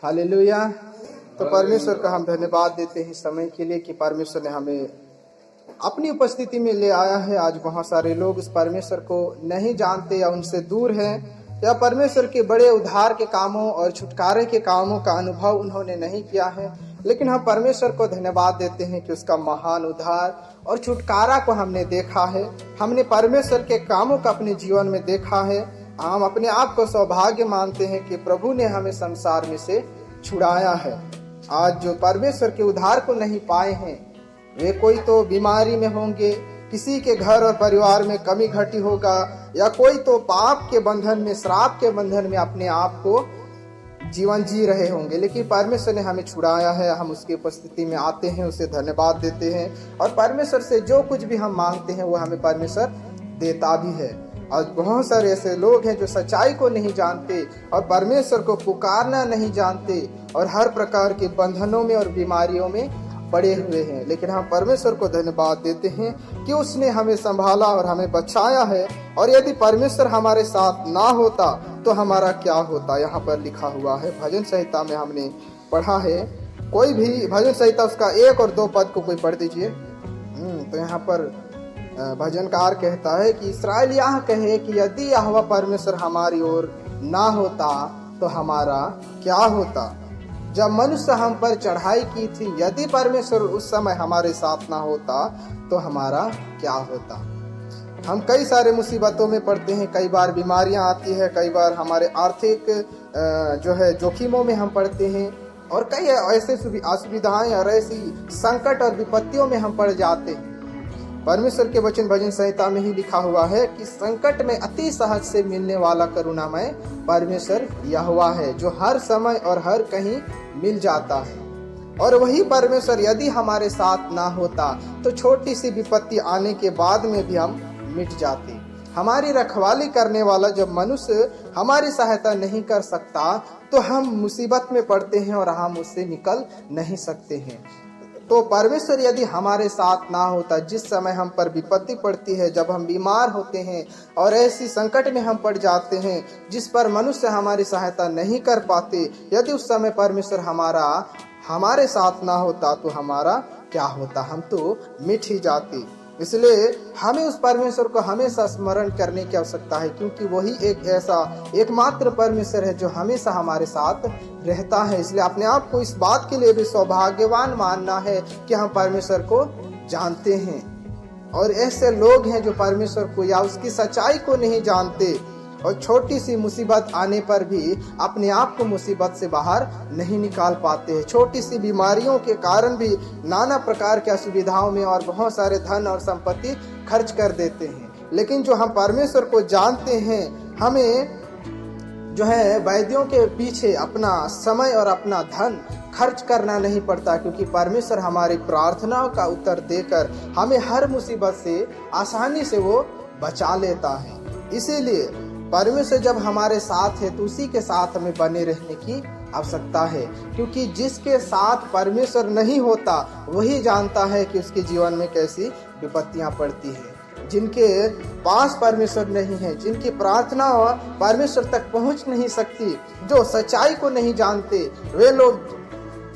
Hallelujah. तो परमेश्वर का हम धन्यवाद देते हैं समय के लिए कि परमेश्वर ने हमें अपनी उपस्थिति में ले आया है। आज बहुत सारे लोग इस परमेश्वर को नहीं जानते या उनसे दूर हैं, या परमेश्वर के बड़े उद्धार के कामों और छुटकारे के कामों का अनुभव उन्होंने नहीं किया है। लेकिन हम परमेश्वर को धन्यवाद देते हैं कि उसका महान उद्धार और छुटकारा को हमने देखा है। हमने परमेश्वर के कामों का अपने जीवन में देखा है। हम अपने आप को सौभाग्य मानते हैं कि प्रभु ने हमें संसार में से छुड़ाया है। आज जो परमेश्वर के उद्धार को नहीं पाए हैं, वे कोई तो बीमारी में होंगे, किसी के घर और परिवार में कमी घटी होगा, या कोई तो पाप के बंधन में, श्राप के बंधन में अपने आप को जीवन जी रहे होंगे। लेकिन परमेश्वर ने हमें छुड़ाया है। हम उसकी उपस्थिति में आते हैं, उसे धन्यवाद देते हैं, और परमेश्वर से जो कुछ भी हम मांगते हैं वो हमें परमेश्वर देता भी है। और बहुत सारे ऐसे लोग हैं जो सच्चाई को नहीं जानते और परमेश्वर को पुकारना नहीं जानते, और हर प्रकार के बंधनों में और बीमारियों में पड़े हुए हैं। लेकिन हम परमेश्वर को धन्यवाद देते हैं कि उसने हमें संभाला और हमें बचाया है। और यदि परमेश्वर हमारे साथ ना होता तो हमारा क्या होता। यहाँ पर लिखा हुआ है, भजन संहिता में हमने पढ़ा है। कोई भी भजन संहिता उसका 1 और 2 पद को कोई पढ़ दीजिए। तो यहाँ पर भजनकार कहता है कि इस्राएल यह कहे कि यदि यहोवा परमेश्वर हमारी ओर ना होता तो हमारा क्या होता। जब मनुष्य हम पर चढ़ाई की थी, यदि परमेश्वर उस समय हमारे साथ ना होता तो हमारा क्या होता। हम कई सारे मुसीबतों में पड़ते हैं, कई बार बीमारियां आती है, कई बार हमारे आर्थिक जोखिमों में हम पड़ते हैं, और कई ऐसे असुविधाएं और ऐसी संकट और विपत्तियों में हम पड़ जाते हैं। परमेश्वर के वचन भजन संहिता में ही लिखा हुआ है कि संकट में अति सहज से मिलने वाला करुणामय परमेश्वर यहोवा है, जो हर समय और हर कहीं मिल जाता है। और वही परमेश्वर यदि हमारे साथ ना होता तो छोटी सी विपत्ति आने के बाद में भी हम मिट जाते। हमारी रखवाली करने वाला जब मनुष्य हमारी सहायता नहीं कर सकता तो हम मुसीबत में पड़ते हैं और हम उससे निकल नहीं सकते हैं। तो परमेश्वर यदि हमारे साथ ना होता, जिस समय हम पर विपत्ति पड़ती है, जब हम बीमार होते हैं और ऐसी संकट में हम पड़ जाते हैं जिस पर मनुष्य हमारी सहायता नहीं कर पाते, यदि उस समय परमेश्वर हमारे साथ ना होता तो हमारा क्या होता। हम तो मिट ही जाते। इसलिए हमें उस परमेश्वर को हमेशा स्मरण करने की आवश्यकता है, क्योंकि वही एक ऐसा एकमात्र परमेश्वर है जो हमेशा हमारे साथ रहता है। इसलिए अपने आप को इस बात के लिए भी सौभाग्यवान मानना है कि हम परमेश्वर को जानते हैं। और ऐसे लोग हैं जो परमेश्वर को या उसकी सच्चाई को नहीं जानते, और छोटी सी मुसीबत आने पर भी अपने आप को मुसीबत से बाहर नहीं निकाल पाते हैं। छोटी सी बीमारियों के कारण भी नाना प्रकार की असुविधाओं में और बहुत सारे धन और संपत्ति खर्च कर देते हैं। लेकिन जो हम परमेश्वर को जानते हैं, हमें वैद्यों के पीछे अपना समय और अपना धन खर्च करना नहीं पड़ता, क्योंकि परमेश्वर हमारी प्रार्थनाओं का उत्तर देकर हमें हर मुसीबत से आसानी से वो बचा लेता है। इसीलिए परमेश्वर जब हमारे साथ है तो उसी के साथ हमें बने रहने की आवश्यकता है, क्योंकि जिसके साथ परमेश्वर नहीं होता वही जानता है कि उसके जीवन में कैसी विपत्तियां पड़ती है। जिनके पास परमेश्वर नहीं है, जिनकी प्रार्थना परमेश्वर तक पहुंच नहीं सकती, जो सच्चाई को नहीं जानते, वे लोग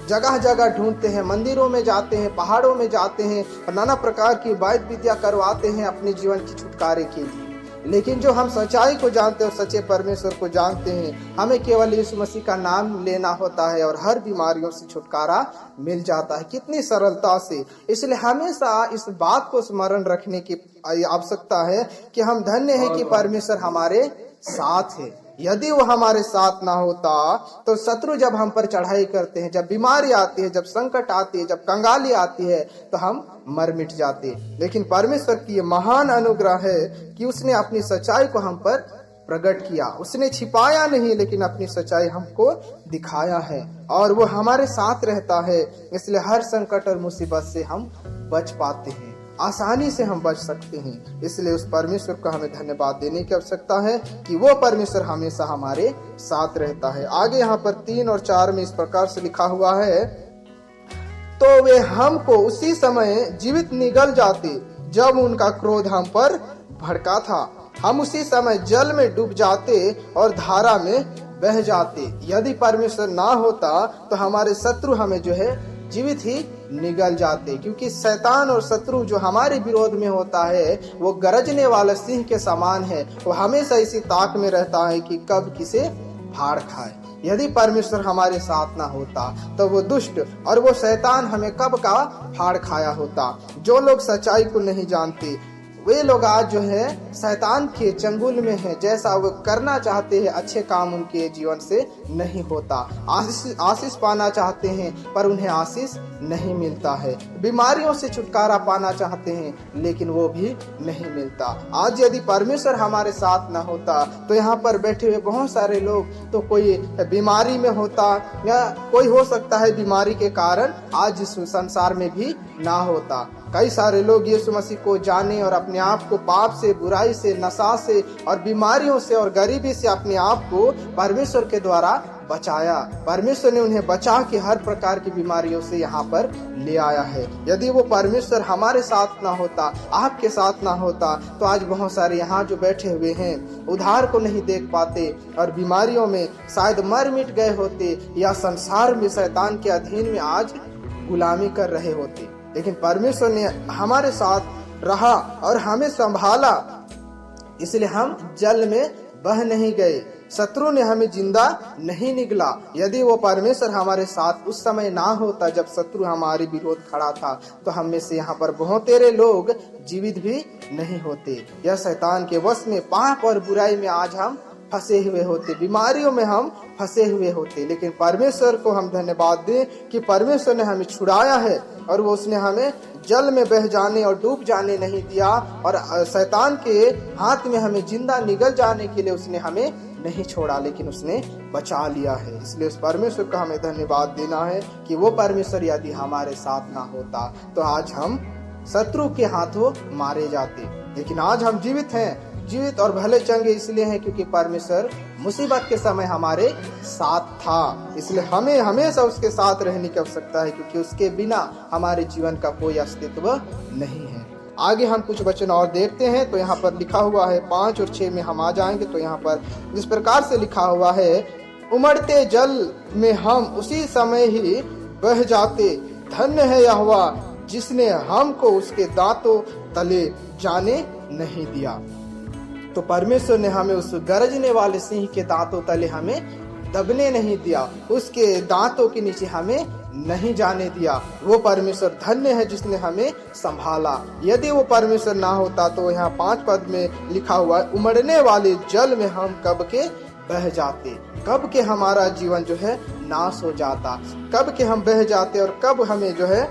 जगह जगह ढूंढते हैं, मंदिरों में जाते हैं, पहाड़ों में जाते हैं, और नाना प्रकार की वैद्य विद्या करवाते हैं अपने जीवन की छुटकारे के लिए। लेकिन जो हम सच्चाई को जानते हैं और सच्चे परमेश्वर को जानते हैं, हमें केवल यीशु मसीह का नाम लेना होता है और हर बीमारियों से छुटकारा मिल जाता है, कितनी सरलता से। इसलिए हमेशा इस बात को स्मरण रखने की आवश्यकता है कि हम धन्य हैं कि परमेश्वर हमारे साथ है। यदि वो हमारे साथ ना होता तो शत्रु जब हम पर चढ़ाई करते हैं, जब बीमारी आती है, जब संकट आती है, जब कंगाली आती है, तो हम मर मिट जाते। लेकिन परमेश्वर की ये महान अनुग्रह है कि उसने अपनी सच्चाई को हम पर प्रकट किया। उसने छिपाया नहीं, लेकिन अपनी सच्चाई हमको दिखाया है, और वो हमारे साथ रहता है। इसलिए हर संकट और मुसीबत से हम बच पाते हैं, आसानी से हम बच सकते हैं। इसलिए उस परमेश्वर को हमें धन्यवाद देने की आवश्यकता है कि वो परमेश्वर हमेशा हमारे साथ रहता है। आगे यहाँ पर 3 और 4 में इस प्रकार से लिखा हुआ है, तो वे हमको उसी समय जीवित निगल जाते जब उनका क्रोध हम पर भड़का था। हम उसी समय जल में डूब जाते और धारा में बह जाते। यदि परमेश्वर ना होता तो हमारे शत्रु हमें जो है जीवित ही निगल जाते, क्योंकि शैतान और शत्रु जो हमारे विरोध में होता है वो गरजने वाला सिंह के समान है। वो हमेशा इसी ताक में रहता है कि कब किसे फाड़ खाए। यदि परमेश्वर हमारे साथ ना होता तो वो दुष्ट और वो शैतान हमें कब का फाड़ खाया होता। जो लोग सच्चाई को नहीं जानते वे लोग आज जो है शैतान के चंगुल में हैं। जैसा वो करना चाहते हैं अच्छे काम उनके जीवन से नहीं होता। आशीष पाना चाहते हैं पर उन्हें आशीष नहीं मिलता है। बीमारियों से छुटकारा पाना चाहते हैं लेकिन वो भी नहीं मिलता। आज यदि परमेश्वर हमारे साथ ना होता तो यहाँ पर बैठे हुए बहुत सारे लोग तो कोई बीमारी में होता, या कोई हो सकता है बीमारी के कारण आज इस संसार में भी ना होता। कई सारे लोग यीशु मसीह को जाने और अपने आप को पाप से, बुराई से, नशा से और बीमारियों से और गरीबी से अपने आप को परमेश्वर के द्वारा बचाया। परमेश्वर ने उन्हें बचा के हर प्रकार की बीमारियों से यहाँ पर ले आया है। यदि वो परमेश्वर हमारे साथ ना होता, आपके साथ ना होता, तो आज बहुत सारे यहाँ जो बैठे हुए हैं उद्धार को नहीं देख पाते और बीमारियों में शायद मर मिट गए होते, या संसार में शैतान के अधीन में आज गुलामी कर रहे होते। लेकिन परमेश्वर ने हमारे साथ रहा और हमें संभाला, इसलिए हम जल में बह नहीं गए, शत्रु ने हमें जिंदा नहीं निगला। यदि वो परमेश्वर हमारे साथ उस समय ना होता जब शत्रु हमारे विरोध खड़ा था, तो हम में से यहाँ पर बहुत तेरे लोग जीवित भी नहीं होते। यह शैतान के वश में, पाप और बुराई में आज हम फंसे हुए होते, बीमारियों में हम फंसे हुए होते। लेकिन परमेश्वर को हम धन्यवाद दें कि परमेश्वर ने हमें छुड़ाया है और वो उसने हमें जल में बह जाने और डूब जाने नहीं दिया, और शैतान के हाथ में हमें जिंदा निगल जाने के लिए उसने हमें नहीं छोड़ा, लेकिन उसने बचा लिया है। इसलिए उस परमेश्वर का हमें धन्यवाद देना है कि वो परमेश्वर यदि हमारे साथ ना होता तो आज हम शत्रु के हाथों मारे जाते। लेकिन आज हम जीवित हैं, जीवित और भले चंगे इसलिए हैं क्योंकि परमेश्वर मुसीबत के समय हमारे साथ था। इसलिए हमें हमेशा उसके साथ रहने की आवश्यकता है, क्योंकि उसके बिना हमारे जीवन का कोई अस्तित्व नहीं है। आगे हम कुछ वचन और देखते हैं तो यहाँ पर लिखा हुआ है 5 और 6 में हम आ जाएंगे। तो यहाँ पर जिस प्रकार से लिखा हुआ है, उमड़ते जल में हम उसी समय ही बह जाते, धन्य है यहोवा जिसने हमको उसके दांतों तले जाने नहीं दिया। तो परमेश्वर ने हमें उस गरजने वाले सिंह के दांतों तले हमें दबने नहीं दिया, उसके दांतों के नीचे हमें नहीं जाने दिया। वो परमेश्वर धन्य है जिसने हमें संभाला। यदि वो परमेश्वर ना होता तो यहाँ 5 पद में लिखा हुआ है, उमड़ने वाले जल में हम कब के बह जाते, कब के हमारा जीवन जो है नाश हो जाता, कब के हम बह जाते और कब हमें जो है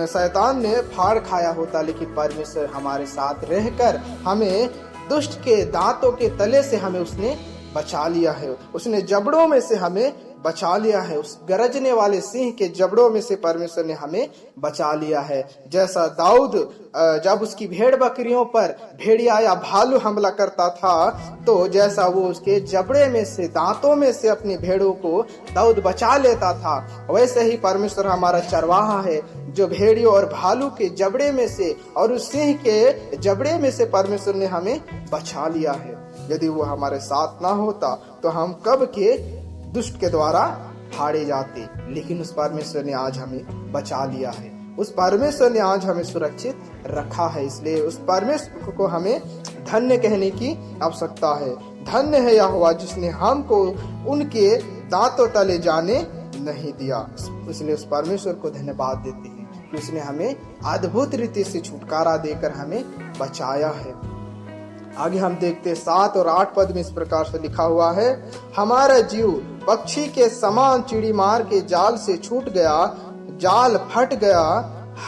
शैतान ने फाड़ खाया होता। लेकिन परमेश्वर हमारे साथ रहकर हमें दुष्ट के दांतों के तले से हमें उसने बचा लिया है, उसने जबड़ों में से हमें बचा लिया है। उस गरजने वाले सिंह के जबड़ों में से परमेश्वर ने हमें बचा लिया है। जैसा दाऊद जब उसकी भेड़ बकरियों पर भेड़िया या भालू हमला करता था, तो जैसा वो उसके जबड़े में से, दांतों में से अपनी भेड़ों को दाऊद बचा लेता था, वैसे ही परमेश्वर हमारा चरवाहा है जो भेड़ियों और भालू के जबड़े में से और उस सिंह के जबड़े में से परमेश्वर ने हमें बचा लिया है। यदि वो हमारे साथ ना होता तो हम कब के दुष्ट के द्वारा फाड़े जाते, लेकिन उस परमेश्वर ने आज हमें बचा लिया है, उस परमेश्वर ने आज हमें सुरक्षित रखा है। इसलिए उस परमेश्वर को हमें धन्य कहने की आवश्यकता है। धन्य है यहोवा जिसने हमको उनके दांतों तले जाने नहीं दिया। इसलिए उस परमेश्वर को धन्यवाद देते हैं कि उसने हमें अद्भुत रीति से छुटकारा देकर हमें बचाया है। आगे हम देखते 7 और 8 पद में इस प्रकार से लिखा हुआ है, हमारा जीव पक्षी के समान चिड़ी मार के जाल से छूट गया, जाल फट गया,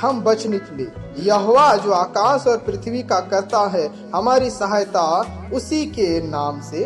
हम बच निकले। यहोवा जो आकाश और पृथ्वी का करता है, हमारी सहायता उसी के नाम से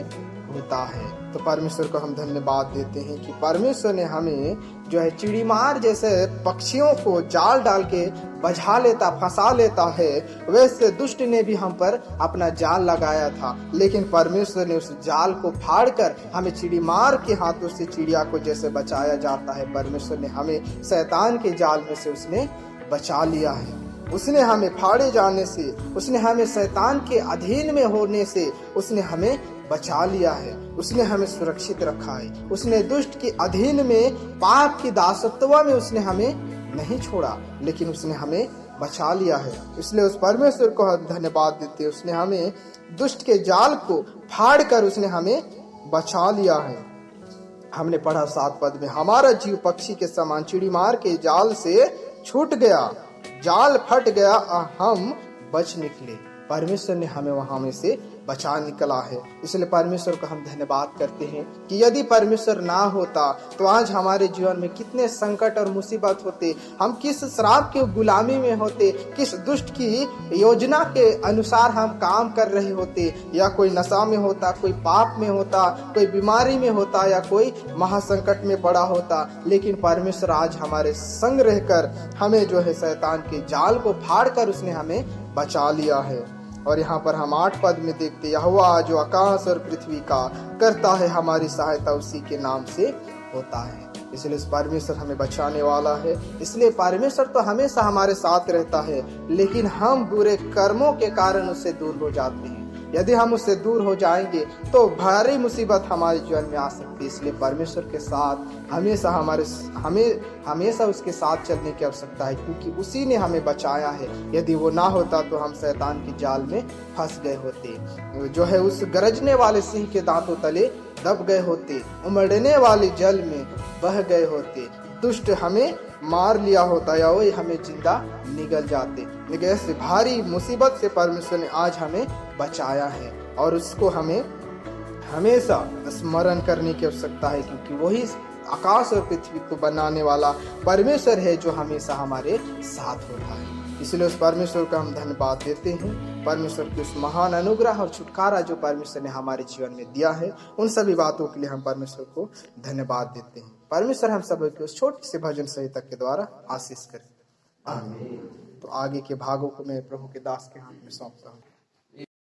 होता है। तो परमेश्वर को हम धन्यवाद देते हैं कि परमेश्वर ने हमें जो है चिड़ीमार जैसे पक्षियों को जाल डाल के बझा लेता, फंसा लेता है, वैसे दुष्ट ने भी हम पर अपना जाल लगाया था, लेकिन परमेश्वर ने उस जाल को फाड़कर हमें चिड़ीमार के हाथों से चिड़िया को जैसे बचाया जाता है, परमेश्वर ने हमें शैतान के जाल में से उसने बचा लिया है। उसने हमें फाड़े जाने से, उसने हमें शैतान के अधीन में होने से उसने हमें बचा लिया है, उसने हमें सुरक्षित रखा है, उसने दुष्ट के अधीन में, पाप की दासत्व में उसने हमें नहीं छोड़ा, लेकिन उसने हमें बचा लिया है। इसलिए उस परमेश्वर को हम धन्यवाद देते हैं। उसने हमें दुष्ट के जाल को फाड़ कर उसने हमें बचा लिया है। हमने पढ़ा 7 पद में, हमारा जीव पक्षी के समान चिड़ीमार के जाल से छूट गया, जाल फट गया, हम बच निकले। परमेश्वर ने हमें वहां में से बचा निकला है। इसलिए परमेश्वर को हम धन्यवाद करते हैं कि यदि परमेश्वर ना होता तो आज हमारे जीवन में कितने संकट और मुसीबत होते, हम किस श्राप के गुलामी में होते, किस दुष्ट की योजना के अनुसार हम काम कर रहे होते, या कोई नशा में होता, कोई पाप में होता, कोई बीमारी में होता, या कोई महासंकट में पड़ा होता। लेकिन परमेश्वर आज हमारे संग रहकर हमें जो है शैतान के जाल को फाड़ कर उसने हमें बचा लिया है। और यहाँ पर हम 8 पद में देखते, यहोवा जो आकाश और पृथ्वी का करता है, हमारी सहायता उसी के नाम से होता है। इसलिए इस परमेश्वर हमें बचाने वाला है। इसलिए परमेश्वर तो हमेशा हमारे साथ रहता है, लेकिन हम बुरे कर्मों के कारण उससे दूर हो जाते हैं। यदि हम उससे दूर हो जाएंगे तो भारी मुसीबत हमारे जीवन में आ सकती है। इसलिए परमेश्वर के साथ हमेशा उसके साथ चलने की आवश्यकता है, क्योंकि उसी ने हमें बचाया है। यदि वो ना होता तो हम शैतान की जाल में फंस गए होते, जो है उस गरजने वाले सिंह के दांतों तले दब गए होते, उमड़ने वाले जल में बह गए होते, दुष्ट हमें मार लिया होता, या वही हमें जिंदा निगल जाते। लेकिन ऐसे भारी मुसीबत से परमेश्वर ने आज हमें बचाया है, और उसको हमें हमेशा स्मरण करने की आवश्यकता है, क्योंकि वही आकाश और पृथ्वी को बनाने वाला परमेश्वर है जो हमेशा हमारे साथ होता है। इसलिए उस परमेश्वर का हम धन्यवाद देते हैं। परमेश्वर की उस महान अनुग्रह और छुटकारा जो परमेश्वर ने हमारे जीवन में दिया है, उन सभी बातों के लिए हम परमेश्वर को धन्यवाद देते हैं। परमेश्वर हम सब की उस छोटी सी भजन संहिता के द्वारा आशीष करें। आमीन। तो आगे के भागों को मैं प्रभु के दास के हाथ में सौंपता हूँ।